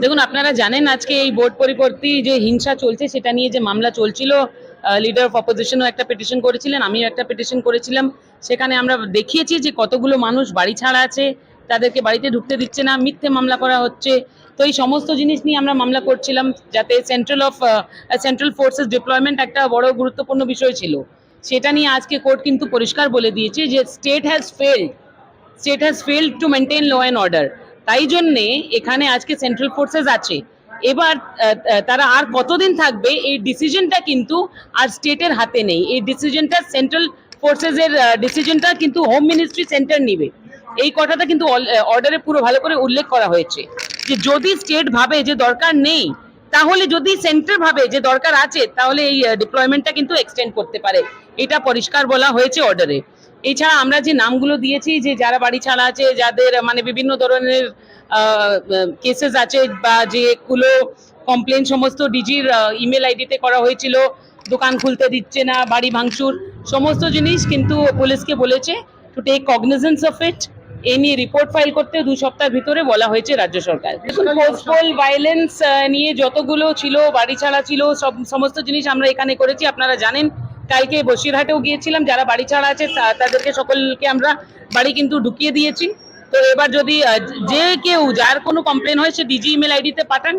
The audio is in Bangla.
দেখুন, আপনারা জানেন আজকে এই বোর্ড পরিবর্তী যে হিংসা চলছে সেটা নিয়ে যে মামলা চলছিল, লিডার অফ অপোজিশনও একটা পিটিশন করেছিলেন, আমিও একটা পিটিশন করেছিলাম। সেখানে আমরা দেখিয়েছি যে কতগুলো মানুষ বাড়ি ছাড়া আছে, তাদেরকে বাড়িতে ঢুকতে দিচ্ছে না, মিথ্যে মামলা করা হচ্ছে। তো এই সমস্ত জিনিস নিয়ে আমরা মামলা করছিলাম, যাতে সেন্ট্রাল ফোর্সেস ডিপ্লয়মেন্ট একটা বড় গুরুত্বপূর্ণ বিষয় ছিল। সেটা নিয়ে আজকে কোর্ট কিন্তু পরিষ্কার বলে দিয়েছে যে state has failed to maintain law and order. তাই জন্যে এখানে আজকে সেন্ট্রাল ফোর্সেস আছে। এবার তারা আর কতদিন থাকবে এই ডিসিশনটা কিন্তু আর স্টেটের হাতে নেই। এই ডিসিশনটা সেন্ট্রাল ফোর্সেস এর ডিসিশনটা কিন্তু হোম মিনিস্ট্রি সেন্টার নিবে। এই কথাটা কিন্তু অর্ডারে পুরো ভালো করে উল্লেখ করা হয়েছে যে যদি স্টেট ভাবে যে দরকার নেই, তাহলে যদি সেন্টার ভাবে যে দরকার আছে, তাহলে এই ডিপ্লয়মেন্টটা কিন্তু এক্সটেন্ড করতে পারে। এটা পরিষ্কার বলা হয়েছে অর্ডারে। এছাড়া আমরা যে নামগুলো দিয়েছি, যে যারা বাড়ি ছাড়া আছে, যাদের মানে বিভিন্ন ধরনের কেসেস আছে, বা যেগুলো কমপ্লেন সমস্ত ডিজির ইমেল আইডিতে করা হয়েছিল, দোকান খুলতে দিচ্ছে না, বাড়ি ভাঙচুর, সমস্ত জিনিস কিন্তু পুলিশকে বলেছে to take cognizance of it. এ নিয়ে রিপোর্ট ফাইল করতে 2 সপ্তাহের ভিতরে বলা হয়েছে রাজ্য সরকার। দেখুন, পোস্টপোল ভায়োলেন্স নিয়ে যতগুলো ছিল, বাড়ি ছাড়া ছিল, সমস্ত জিনিস আমরা এখানে করেছি। আপনারা জানেন কালকে বসিরহাটেও গিয়েছিলাম, যারা বাড়ি ছাড়া আছে তাদেরকে সকলকে আমরা বাড়ি কিন্তু ঢুকিয়ে দিয়েছি। তো এবার যদি যে কেউ যার কোনো কমপ্লেন হয় সে ডিজি ইমেল আইডিতে পাঠান,